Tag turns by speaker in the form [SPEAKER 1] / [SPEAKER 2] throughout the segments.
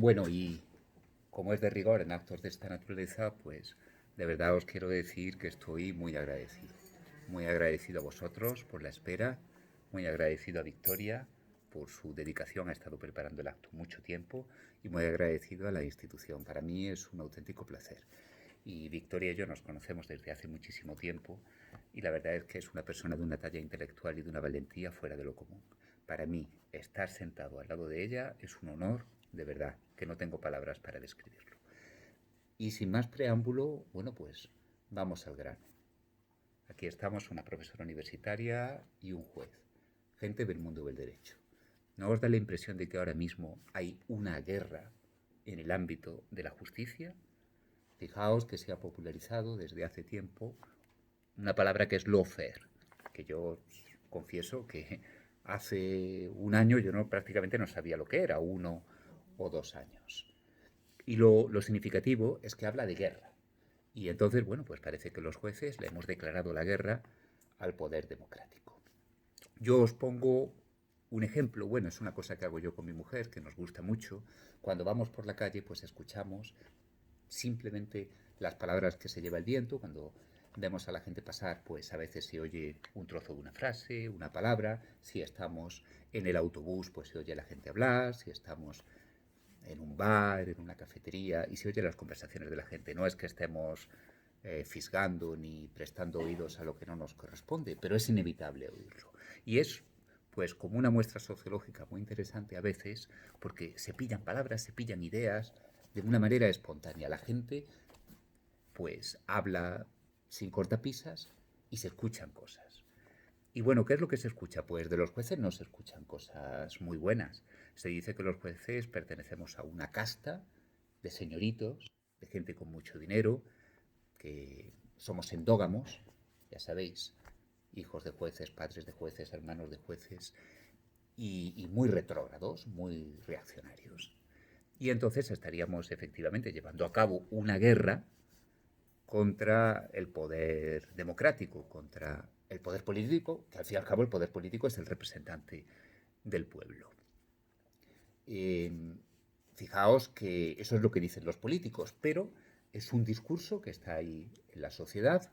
[SPEAKER 1] Bueno, y como es de rigor en actos de esta naturaleza, pues de verdad os quiero decir que estoy muy agradecido. Muy agradecido a vosotros por la espera, muy agradecido a Victoria por su dedicación, ha estado preparando el acto mucho tiempo y muy agradecido a la institución. Para mí es un auténtico placer. Y Victoria y yo nos conocemos desde hace muchísimo tiempo y la verdad es que es una persona de una talla intelectual y de una valentía fuera de lo común. Para mí, estar sentado al lado de ella es un honor, de verdad, que no tengo palabras para describirlo. Y sin más preámbulo, bueno, pues vamos al grano. Aquí estamos una profesora universitaria y un juez, gente del mundo del derecho. ¿No os da la impresión de que ahora mismo hay una guerra en el ámbito de la justicia? Fijaos que se ha popularizado desde hace tiempo una palabra que es lawfare, que yo confieso que hace un año yo prácticamente no sabía lo que era, 1 o 2 años. Y lo significativo es que habla de guerra. Y entonces, bueno, pues parece que los jueces le hemos declarado la guerra al poder democrático. Yo os pongo un ejemplo, bueno, es una cosa que hago yo con mi mujer, que nos gusta mucho. Cuando vamos por la calle, pues escuchamos simplemente las palabras que se lleva el viento. Cuando vemos a la gente pasar, pues a veces se oye un trozo de una frase, una palabra. Si estamos en el autobús, pues se oye a la gente hablar. Si estamos en un bar, en una cafetería, y se oye las conversaciones de la gente. No es que estemos fisgando ni prestando oídos a lo que no nos corresponde, pero es inevitable oírlo. Y es pues como una muestra sociológica muy interesante a veces, porque se pillan palabras, se pillan ideas de una manera espontánea. La gente pues habla sin cortapisas y se escuchan cosas. Y bueno, ¿qué es lo que se escucha? Pues de los jueces no se escuchan cosas muy buenas. Se dice que los jueces pertenecemos a una casta de señoritos, de gente con mucho dinero, que somos endógamos, ya sabéis, hijos de jueces, padres de jueces, hermanos de jueces, y muy retrógrados, muy reaccionarios. Y entonces estaríamos efectivamente llevando a cabo una guerra contra el poder democrático, contra el poder político, que al fin y al cabo el poder político es el representante del pueblo. Eh, Fijaos que eso es lo que dicen los políticos, pero es un discurso que está ahí en la sociedad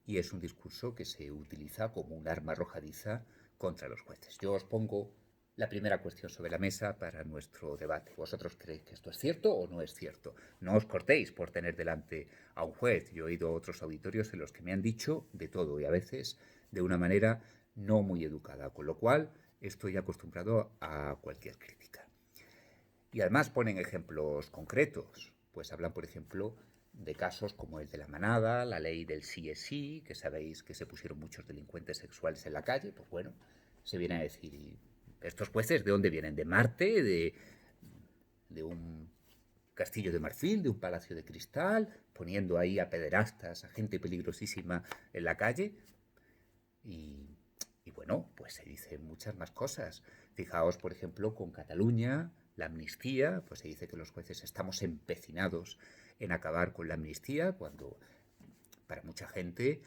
[SPEAKER 1] y es un discurso que se utiliza como un arma arrojadiza contra los jueces. Yo os pongo la primera cuestión sobre la mesa para nuestro debate. ¿Vosotros creéis que esto es cierto o no es cierto? No os cortéis por tener delante a un juez. Yo he oído otros auditorios en los que me han dicho de todo y a veces de una manera no muy educada, con lo cual estoy acostumbrado a cualquier crítica. Y además ponen ejemplos concretos. Pues hablan, por ejemplo, de casos como el de la manada, la ley del sí es sí, que sabéis que se pusieron muchos delincuentes sexuales en la calle. Pues bueno, se viene a decir, ¿y estos jueces de dónde vienen? ¿De Marte? ¿De un castillo de marfil? ¿De un palacio de cristal? Poniendo ahí a pederastas, a gente peligrosísima en la calle. Y, y bueno, pues se dicen muchas más cosas. Fijaos, por ejemplo, con Cataluña, la amnistía, pues se dice que los jueces estamos empecinados en acabar con la amnistía, cuando para mucha gente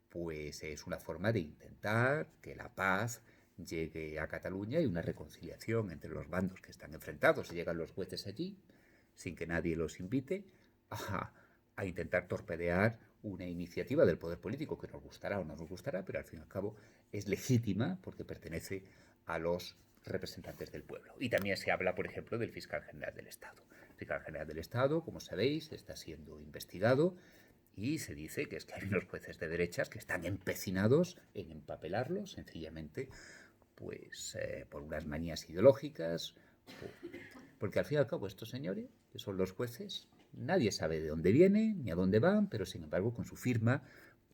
[SPEAKER 1] pues es una forma de intentar que la paz llegue a Cataluña y una reconciliación entre los bandos que están enfrentados. Y llegan los jueces allí, sin que nadie los invite, a, a intentar torpedear una iniciativa del poder político que nos gustará o no nos gustará, pero al fin y al cabo es legítima porque pertenece a los representantes del pueblo. Y también se habla, por ejemplo, del fiscal general del Estado. El fiscal general del Estado, como sabéis, está siendo investigado y se dice que es que hay unos jueces de derechas que están empecinados en empapelarlo, sencillamente, pues por unas manías ideológicas, porque al fin y al cabo estos señores, que son los jueces, nadie sabe de dónde vienen ni a dónde van, pero sin embargo con su firma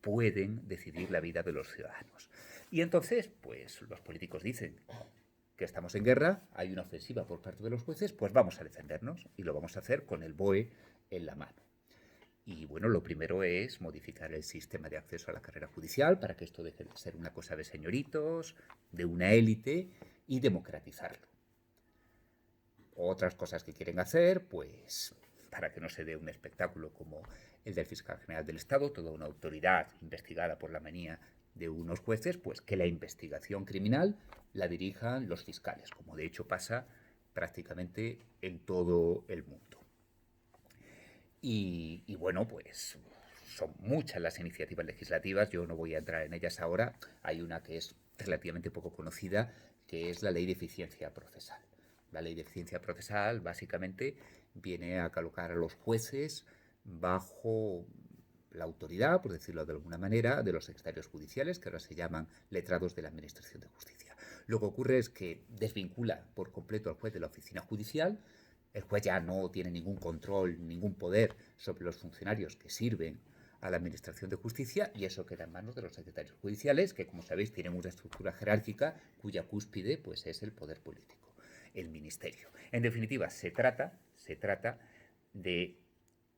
[SPEAKER 1] pueden decidir la vida de los ciudadanos. Y entonces, pues los políticos dicen que estamos en guerra, hay una ofensiva por parte de los jueces, pues vamos a defendernos y lo vamos a hacer con el BOE en la mano. Y bueno, lo primero es modificar el sistema de acceso a la carrera judicial para que esto deje de ser una cosa de señoritos, de una élite, y democratizarlo. Otras cosas que quieren hacer, pues para que no se dé un espectáculo como el del fiscal general del Estado, toda una autoridad investigada por la manía de unos jueces, pues que la investigación criminal la dirijan los fiscales, como de hecho pasa prácticamente en todo el mundo. Y bueno, pues son muchas las iniciativas legislativas, yo no voy a entrar en ellas ahora. Hay una que es relativamente poco conocida, que es la Ley de Eficiencia Procesal. La Ley de Eficiencia Procesal básicamente viene a colocar a los jueces bajo la autoridad, por decirlo de alguna manera, de los secretarios judiciales, que ahora se llaman letrados de la Administración de Justicia. Lo que ocurre es que desvincula por completo al juez de la oficina judicial. El juez ya no tiene ningún control, ningún poder sobre los funcionarios que sirven a la Administración de Justicia, y eso queda en manos de los secretarios judiciales, que, como sabéis, tienen una estructura jerárquica cuya cúspide pues, es el poder político, el ministerio. En definitiva, se trata de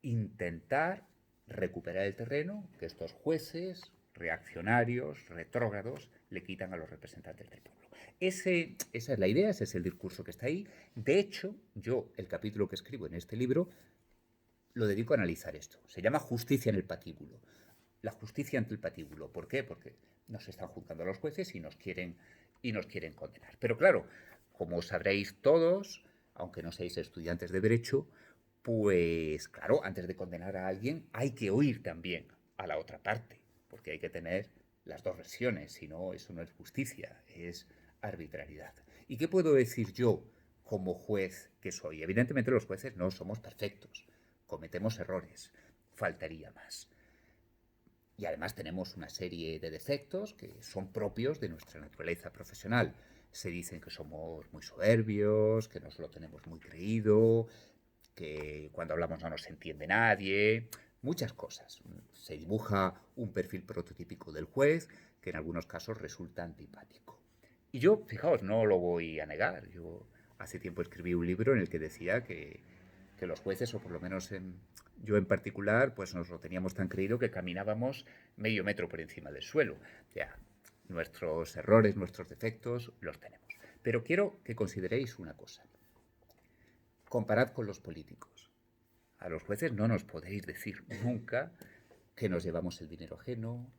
[SPEAKER 1] intentar recuperar el terreno que estos jueces reaccionarios, retrógrados, le quitan a los representantes del pueblo. Esa es la idea, ese es el discurso que está ahí. De hecho, yo, el capítulo que escribo en este libro, lo dedico a analizar esto. Se llama Justicia en el patíbulo. La justicia ante el patíbulo. ¿Por qué? Porque nos están juzgando a los jueces y nos quieren condenar. Pero claro, como sabréis todos, aunque no seáis estudiantes de Derecho, pues claro, antes de condenar a alguien hay que oír también a la otra parte, porque hay que tener las dos versiones, si no, eso no es justicia, es arbitrariedad. ¿Y qué puedo decir yo como juez que soy? Evidentemente los jueces no somos perfectos, cometemos errores, faltaría más. Y además tenemos una serie de defectos que son propios de nuestra naturaleza profesional. Se dicen que somos muy soberbios, que nos lo tenemos muy creído, que cuando hablamos no nos entiende nadie, muchas cosas. Se dibuja un perfil prototípico del juez que en algunos casos resulta antipático. Y yo, fijaos, no lo voy a negar. Yo hace tiempo escribí un libro en el que decía que los jueces, o por lo menos yo en particular, pues nos lo teníamos tan creído que caminábamos medio metro por encima del suelo. Ya, nuestros errores, nuestros defectos, los tenemos. Pero quiero que consideréis una cosa. Comparad con los políticos. A los jueces no nos podéis decir nunca que nos llevamos el dinero ajeno,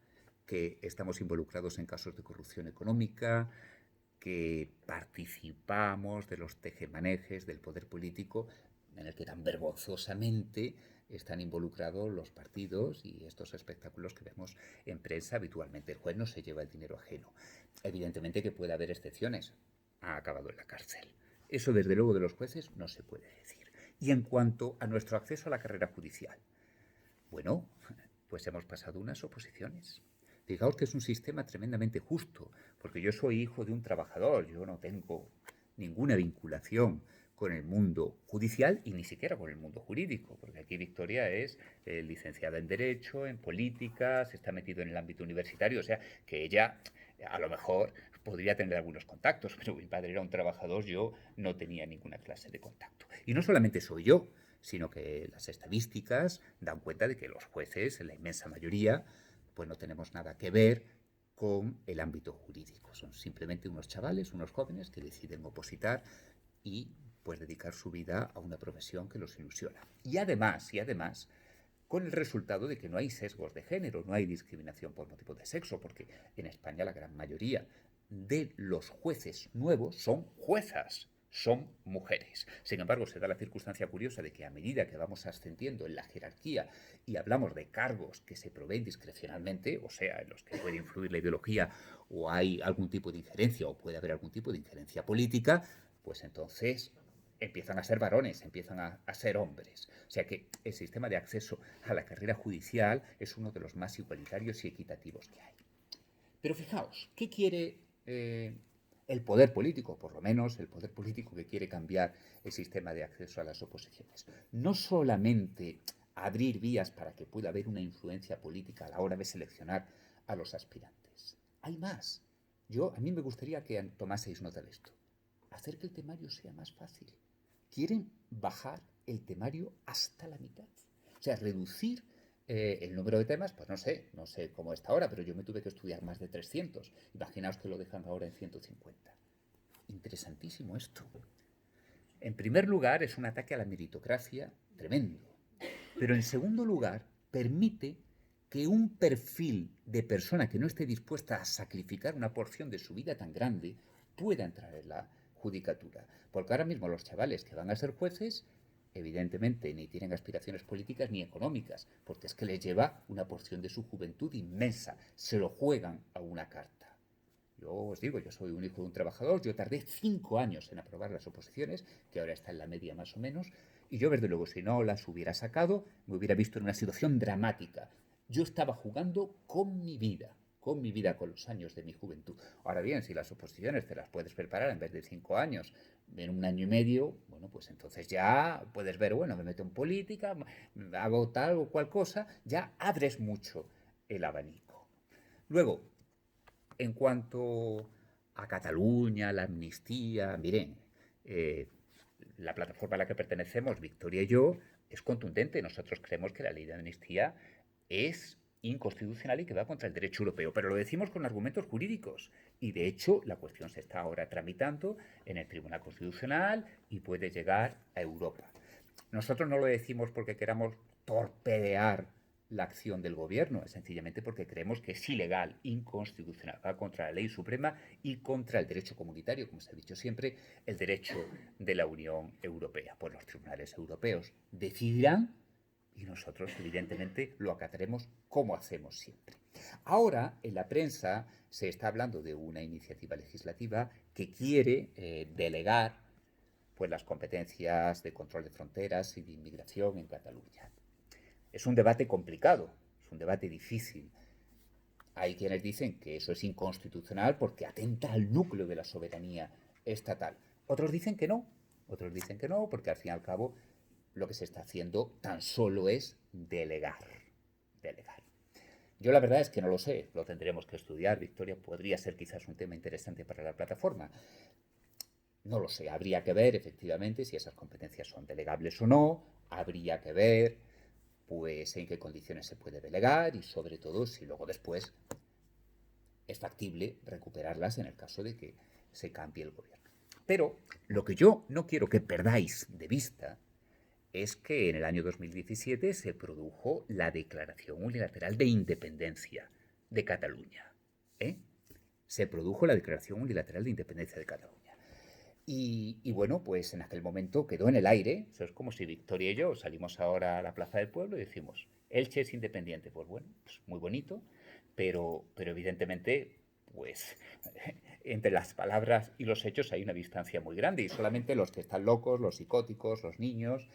[SPEAKER 1] que estamos involucrados en casos de corrupción económica, que participamos de los tejemanejes del poder político en el que tan vergonzosamente están involucrados los partidos y estos espectáculos que vemos en prensa habitualmente. El juez no se lleva el dinero ajeno. Evidentemente que puede haber excepciones. Ha acabado en la cárcel. Eso, desde luego, de los jueces no se puede decir. Y en cuanto a nuestro acceso a la carrera judicial, bueno, pues hemos pasado unas oposiciones. Fijaos que es un sistema tremendamente justo, porque yo soy hijo de un trabajador, yo no tengo ninguna vinculación con el mundo judicial y ni siquiera con el mundo jurídico, porque aquí Victoria es licenciada en Derecho, en Política, se está metido en el ámbito universitario, o sea, que ella a lo mejor podría tener algunos contactos, pero mi padre era un trabajador, yo no tenía ninguna clase de contacto. Y no solamente soy yo, sino que las estadísticas dan cuenta de que los jueces, en la inmensa mayoría, pues no tenemos nada que ver con el ámbito jurídico. Son simplemente unos chavales, unos jóvenes que deciden opositar y pues dedicar su vida a una profesión que los ilusiona. Y además, con el resultado de que no hay sesgos de género, no hay discriminación por motivo de sexo, porque en España la gran mayoría de los jueces nuevos son juezas, son mujeres. Sin embargo, se da la circunstancia curiosa de que a medida que vamos ascendiendo en la jerarquía y hablamos de cargos que se proveen discrecionalmente, o sea, en los que puede influir la ideología o hay algún tipo de injerencia o puede haber algún tipo de injerencia política, pues entonces empiezan a ser varones, empiezan a ser hombres. O sea que el sistema de acceso a la carrera judicial es uno de los más igualitarios y equitativos que hay. Pero fijaos, ¿qué quiere el poder político? Por lo menos el poder político que quiere cambiar el sistema de acceso a las oposiciones. No solamente abrir vías para que pueda haber una influencia política a la hora de seleccionar a los aspirantes. Hay más. A mí me gustaría que tomaseis nota de esto. Hacer que el temario sea más fácil. Quieren bajar el temario hasta la mitad. O sea, reducir el número de temas, pues no sé cómo está ahora, pero yo me tuve que estudiar más de 300. Imaginaos que lo dejan ahora en 150. Interesantísimo esto. En primer lugar, es un ataque a la meritocracia tremendo. Pero en segundo lugar, permite que un perfil de persona que no esté dispuesta a sacrificar una porción de su vida tan grande pueda entrar en la judicatura. Porque ahora mismo los chavales que van a ser jueces, evidentemente ni tienen aspiraciones políticas ni económicas, porque es que les lleva una porción de su juventud inmensa, se lo juegan a una carta. Yo os digo, yo soy un hijo de un trabajador, yo tardé 5 años en aprobar las oposiciones, que ahora está en la media más o menos, y yo, desde luego, si no las hubiera sacado, me hubiera visto en una situación dramática. Yo estaba jugando con mi vida, con los años de mi juventud. Ahora bien, si las oposiciones te las puedes preparar en vez de 5 años, en un año y medio, bueno, pues entonces ya puedes ver, bueno, me meto en política, hago tal o cual cosa, ya abres mucho el abanico. Luego, en cuanto a Cataluña, la amnistía, miren, eh, la plataforma a la que pertenecemos, Victoria y yo, es contundente. Nosotros creemos que la ley de amnistía es inconstitucional y que va contra el derecho europeo, pero lo decimos con argumentos jurídicos. Y de hecho, la cuestión se está ahora tramitando en el Tribunal Constitucional y puede llegar a Europa. Nosotros no lo decimos porque queramos torpedear la acción del gobierno, es sencillamente porque creemos que es ilegal, inconstitucional, va contra la ley suprema y contra el derecho comunitario, como se ha dicho siempre, el derecho de la Unión Europea. Pues los tribunales europeos decidirán y nosotros, evidentemente, lo acataremos como hacemos siempre. Ahora, en la prensa se está hablando de una iniciativa legislativa que quiere delegar pues, las competencias de control de fronteras y de inmigración en Cataluña. Es un debate complicado, es un debate difícil. Hay quienes dicen que eso es inconstitucional porque atenta al núcleo de la soberanía estatal. Otros dicen que no, porque al fin y al cabo lo que se está haciendo tan solo es delegar. Yo la verdad es que no lo sé, lo tendremos que estudiar, Victoria, podría ser quizás un tema interesante para la plataforma. No lo sé, habría que ver efectivamente si esas competencias son delegables o no, habría que ver pues en qué condiciones se puede delegar y sobre todo si luego después es factible recuperarlas en el caso de que se cambie el gobierno. Pero lo que yo no quiero que perdáis de vista es que en el año 2017 se produjo la declaración unilateral de independencia de Cataluña. Se produjo la declaración unilateral de independencia de Cataluña. Y bueno, pues en aquel momento quedó en el aire. Eso es como si Victoria y yo salimos ahora a la Plaza del Pueblo y decimos, Elche es independiente. Pues bueno, pues muy bonito, pero evidentemente, pues entre las palabras y los hechos hay una distancia muy grande y solamente los que están locos, los psicóticos, los niños,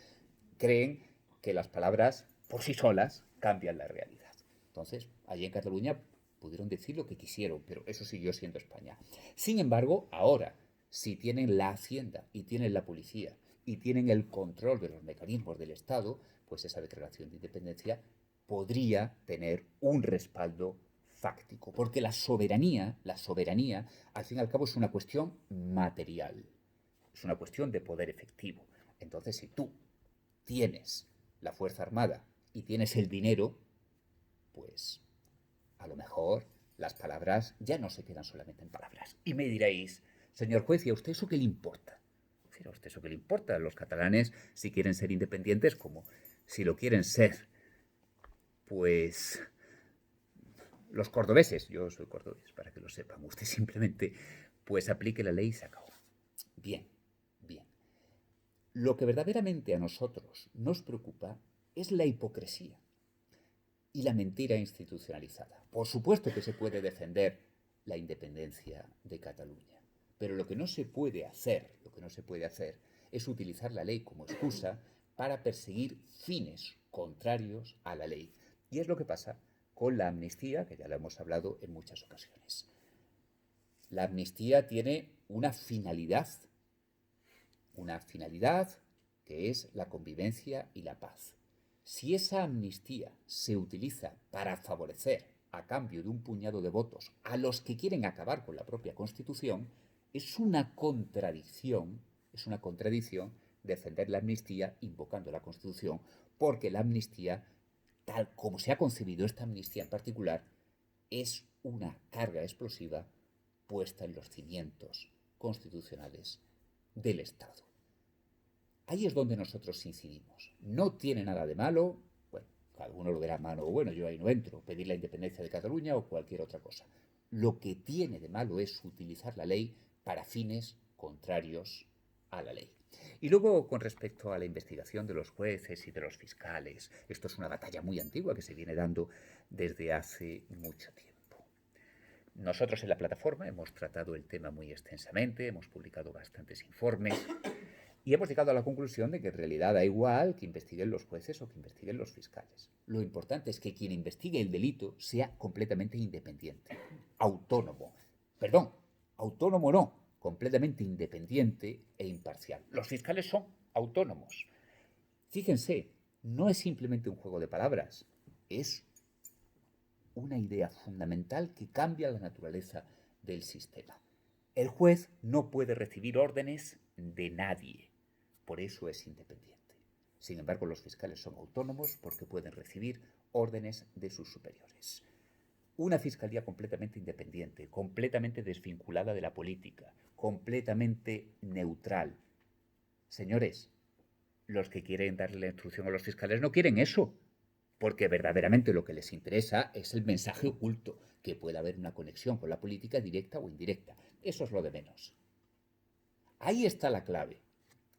[SPEAKER 1] creen que las palabras por sí solas cambian la realidad. Entonces, allí en Cataluña pudieron decir lo que quisieron, pero eso siguió siendo España. Sin embargo, ahora, si tienen la Hacienda y tienen la policía y tienen el control de los mecanismos del Estado, pues esa declaración de independencia podría tener un respaldo fáctico, porque la soberanía, al fin y al cabo es una cuestión material, es una cuestión de poder efectivo. Entonces, si tú tienes la Fuerza Armada y tienes el dinero, pues a lo mejor las palabras ya no se quedan solamente en palabras. Y me diréis, señor juez, ¿y a usted eso qué le importa? ¿A usted eso qué le importa? Los catalanes, si quieren ser independientes, como si lo quieren ser, pues los cordobeses, yo soy cordobés, para que lo sepan, usted simplemente pues aplique la ley y se acabó. Bien. Lo que verdaderamente a nosotros nos preocupa es la hipocresía y la mentira institucionalizada. Por supuesto que se puede defender la independencia de Cataluña, pero lo que no se puede hacer, es utilizar la ley como excusa para perseguir fines contrarios a la ley. Y es lo que pasa con la amnistía, que ya lo hemos hablado en muchas ocasiones. La amnistía tiene una finalidad que es la convivencia y la paz. Si esa amnistía se utiliza para favorecer, a cambio de un puñado de votos, a los que quieren acabar con la propia Constitución, es una contradicción defender la amnistía invocando la Constitución, porque la amnistía, tal como se ha concebido esta amnistía en particular, es una carga explosiva puesta en los cimientos constitucionales del Estado. Ahí es donde nosotros incidimos. No tiene nada de malo, bueno, cada uno lo verá malo o bueno, yo ahí no entro, pedir la independencia de Cataluña o cualquier otra cosa. Lo que tiene de malo es utilizar la ley para fines contrarios a la ley. Y luego, con respecto a la investigación de los jueces y de los fiscales, esto es una batalla muy antigua que se viene dando desde hace mucho tiempo. Nosotros en la plataforma hemos tratado el tema muy extensamente, hemos publicado bastantes informes y hemos llegado a la conclusión de que en realidad da igual que investiguen los jueces o que investiguen los fiscales. Lo importante es que quien investigue el delito sea completamente independiente, autónomo. Perdón, autónomo no, completamente independiente e imparcial. Los fiscales son autónomos. Fíjense, no es simplemente un juego de palabras, es una idea fundamental que cambia la naturaleza del sistema. El juez no puede recibir órdenes de nadie, por eso es independiente. Sin embargo, los fiscales son autónomos porque pueden recibir órdenes de sus superiores. Una fiscalía completamente independiente, completamente desvinculada de la política, completamente neutral. Señores, los que quieren darle la instrucción a los fiscales no quieren eso, porque verdaderamente lo que les interesa es el mensaje oculto, que pueda haber una conexión con la política directa o indirecta. Eso es lo de menos. Ahí está la clave.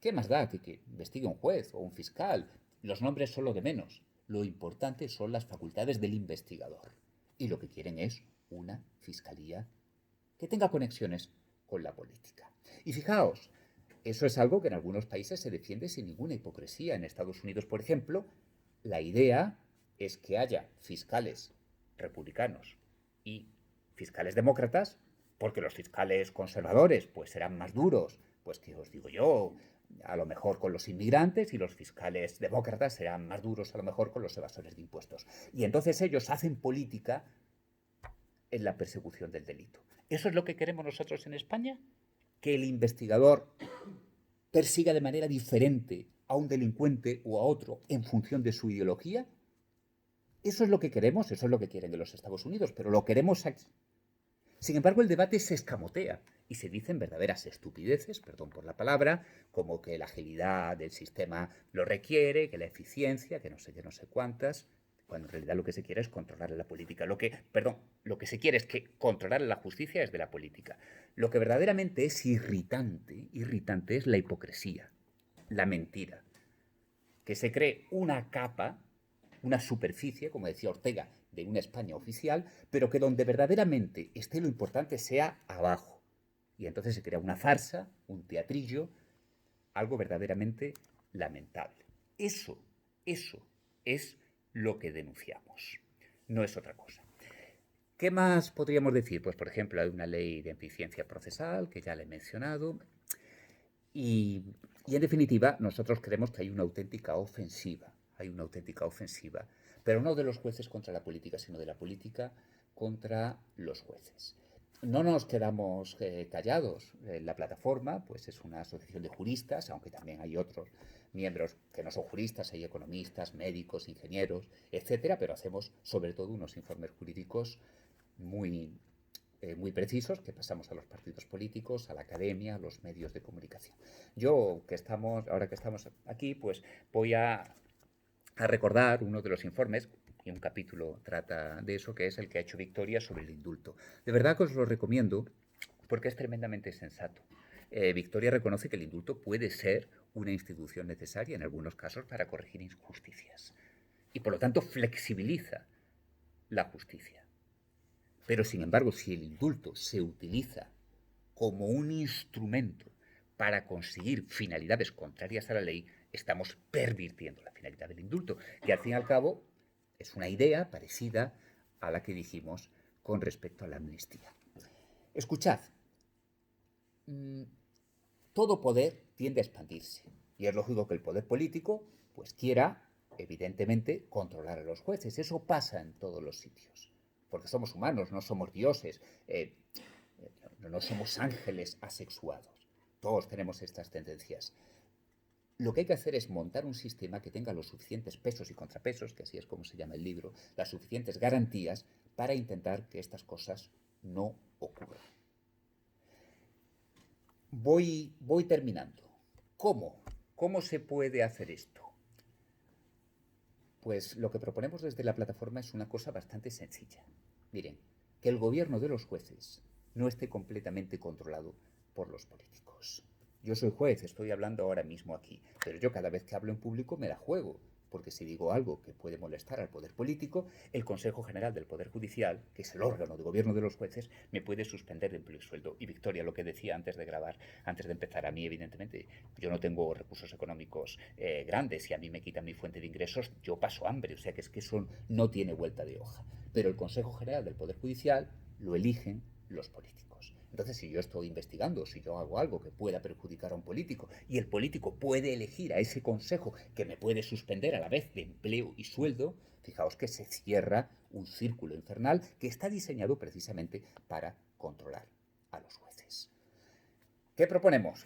[SPEAKER 1] ¿Qué más da que investigue un juez o un fiscal? Los nombres son lo de menos. Lo importante son las facultades del investigador. Y lo que quieren es una fiscalía que tenga conexiones con la política. Y fijaos, eso es algo que en algunos países se defiende sin ninguna hipocresía. En Estados Unidos, por ejemplo, la idea es que haya fiscales republicanos y fiscales demócratas, porque los fiscales conservadores pues serán más duros, pues que os digo yo, a lo mejor con los inmigrantes, y los fiscales demócratas serán más duros a lo mejor con los evasores de impuestos. Y entonces ellos hacen política en la persecución del delito. ¿Eso es lo que queremos nosotros en España? Que el investigador persiga de manera diferente a un delincuente o a otro en función de su ideología. Eso es lo que queremos, eso es lo que quieren en los Estados Unidos, pero lo queremos aquí. Sin embargo, el debate se escamotea y se dicen verdaderas estupideces, perdón por la palabra, como que la agilidad del sistema lo requiere, que la eficiencia, que no sé qué, no sé cuántas, cuando en realidad lo que se quiere es controlar la política. Lo que se quiere es que controlar la justicia desde la política. Lo que verdaderamente es irritante es la hipocresía, la mentira, que se cree una capa, una superficie, como decía Ortega, de una España oficial, pero que donde verdaderamente esté lo importante sea abajo. Y entonces se crea una farsa, un teatrillo, algo verdaderamente lamentable. Eso es lo que denunciamos, no es otra cosa. ¿Qué más podríamos decir? Pues, por ejemplo, hay una ley de eficiencia procesal, que ya le he mencionado, y en definitiva, nosotros creemos que hay una auténtica ofensiva, pero no de los jueces contra la política, sino de la política contra los jueces. No nos quedamos callados. La plataforma pues es una asociación de juristas, aunque también hay otros miembros que no son juristas, hay economistas, médicos, ingenieros, etcétera, pero hacemos sobre todo unos informes jurídicos muy, muy precisos que pasamos a los partidos políticos, a la academia, a los medios de comunicación. Ahora que estamos aquí, pues voy a recordar uno de los informes, y un capítulo trata de eso, que es el que ha hecho Victoria sobre el indulto. De verdad que os lo recomiendo porque es tremendamente sensato. Victoria reconoce que el indulto puede ser una institución necesaria en algunos casos para corregir injusticias y por lo tanto flexibiliza la justicia. Pero sin embargo, si el indulto se utiliza como un instrumento para conseguir finalidades contrarias a la ley, estamos pervirtiendo la finalidad del indulto, que al fin y al cabo es una idea parecida a la que dijimos con respecto a la amnistía. Escuchad, todo poder tiende a expandirse y es lógico que el poder político pues quiera, evidentemente, controlar a los jueces. Eso pasa en todos los sitios, porque somos humanos, no somos dioses, no somos ángeles asexuados. Todos tenemos estas tendencias. Lo que hay que hacer es montar un sistema que tenga los suficientes pesos y contrapesos, que así es como se llama el libro, las suficientes garantías para intentar que estas cosas no ocurran. Voy terminando. ¿Cómo? ¿Cómo se puede hacer esto? Pues lo que proponemos desde la plataforma es una cosa bastante sencilla. Miren, que el gobierno de los jueces no esté completamente controlado por los políticos. Yo soy juez, estoy hablando ahora mismo aquí, pero yo cada vez que hablo en público me la juego, porque si digo algo que puede molestar al poder político, el Consejo General del Poder Judicial, que es el órgano de gobierno de los jueces, me puede suspender de empleo y sueldo. Y Victoria, lo que decía antes de grabar, antes de empezar, a mí evidentemente yo no tengo recursos económicos grandes y a mí me quitan mi fuente de ingresos, yo paso hambre, o sea que es que eso no tiene vuelta de hoja. Pero el Consejo General del Poder Judicial lo eligen los políticos. Entonces, si yo estoy investigando, si yo hago algo que pueda perjudicar a un político y el político puede elegir a ese consejo que me puede suspender a la vez de empleo y sueldo, fijaos que se cierra un círculo infernal que está diseñado precisamente para controlar a los jueces. ¿Qué proponemos?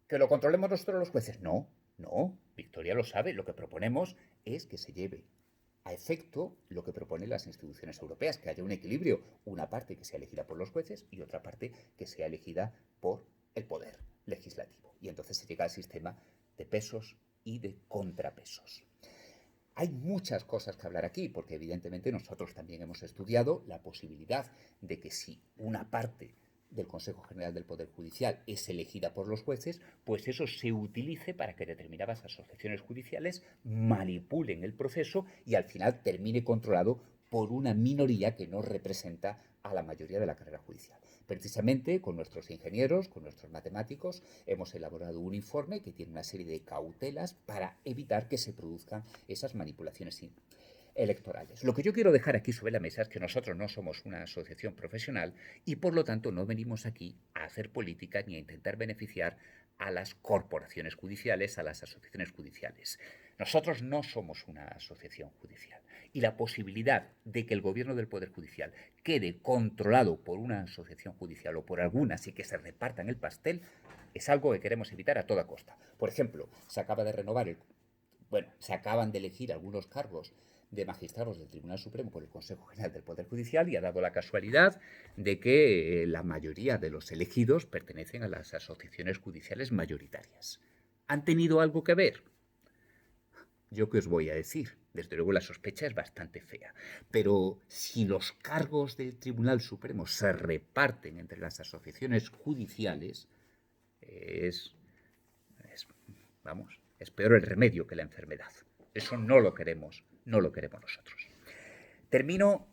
[SPEAKER 1] ¿Que lo controlemos nosotros los jueces? No, no, Victoria lo sabe, lo que proponemos es que se lleve a efecto lo que proponen las instituciones europeas, que haya un equilibrio, una parte que sea elegida por los jueces y otra parte que sea elegida por el poder legislativo. Y entonces se llega al sistema de pesos y de contrapesos. Hay muchas cosas que hablar aquí, porque evidentemente nosotros también hemos estudiado la posibilidad de que si una parte del Consejo General del Poder Judicial es elegida por los jueces, pues eso se utilice para que determinadas asociaciones judiciales manipulen el proceso y al final termine controlado por una minoría que no representa a la mayoría de la carrera judicial. Precisamente con nuestros ingenieros, con nuestros matemáticos, hemos elaborado un informe que tiene una serie de cautelas para evitar que se produzcan esas manipulaciones electorales. Lo que yo quiero dejar aquí sobre la mesa es que nosotros no somos una asociación profesional y por lo tanto no venimos aquí a hacer política ni a intentar beneficiar a las corporaciones judiciales, a las asociaciones judiciales. Nosotros no somos una asociación judicial y la posibilidad de que el gobierno del Poder Judicial quede controlado por una asociación judicial o por algunas y que se repartan el pastel es algo que queremos evitar a toda costa. Por ejemplo, se acaba de renovar se acaban de elegir algunos cargos de magistrados del Tribunal Supremo por el Consejo General del Poder Judicial y ha dado la casualidad de que la mayoría de los elegidos pertenecen a las asociaciones judiciales mayoritarias. ¿Han tenido algo que ver? ¿Yo qué os voy a decir? Desde luego la sospecha es bastante fea. Pero si los cargos del Tribunal Supremo se reparten entre las asociaciones judiciales, es, es vamos, es peor el remedio que la enfermedad. Eso no lo queremos, no lo queremos nosotros. Termino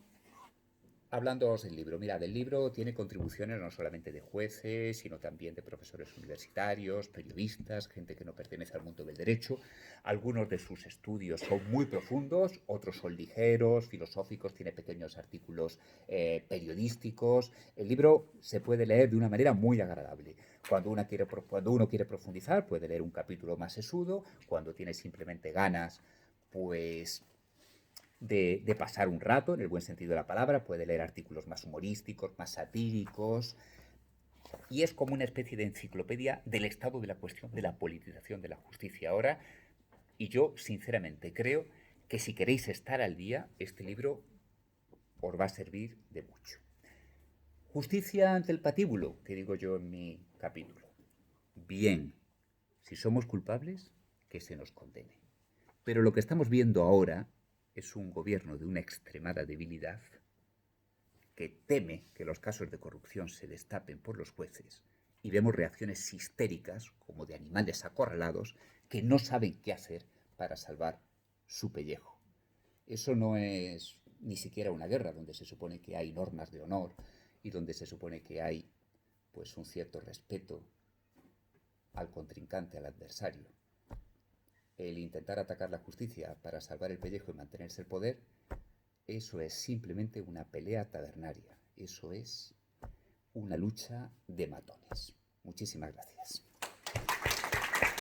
[SPEAKER 1] hablándoos del libro. Mirad, el libro tiene contribuciones no solamente de jueces, sino también de profesores universitarios, periodistas, gente que no pertenece al mundo del derecho. Algunos de sus estudios son muy profundos, otros son ligeros, filosóficos, tiene pequeños artículos periodísticos. El libro se puede leer de una manera muy agradable. Cuando uno quiere profundizar, puede leer un capítulo más sesudo. Cuando tiene simplemente ganas, pues de pasar un rato, en el buen sentido de la palabra, puede leer artículos más humorísticos, más satíricos, y es como una especie de enciclopedia del estado de la cuestión de la politización de la justicia ahora, y yo sinceramente creo que si queréis estar al día, este libro os va a servir de mucho. Justicia ante el patíbulo, que digo yo en mi capítulo. Bien, si somos culpables, que se nos condene. Pero lo que estamos viendo ahora es un gobierno de una extremada debilidad que teme que los casos de corrupción se destapen por los jueces y vemos reacciones histéricas como de animales acorralados que no saben qué hacer para salvar su pellejo. Eso no es ni siquiera una guerra donde se supone que hay normas de honor y donde se supone que hay pues un cierto respeto al contrincante, al adversario. El intentar atacar la justicia para salvar el pellejo y mantenerse el poder, eso es simplemente una pelea tabernaria. Eso es una lucha de matones. Muchísimas gracias.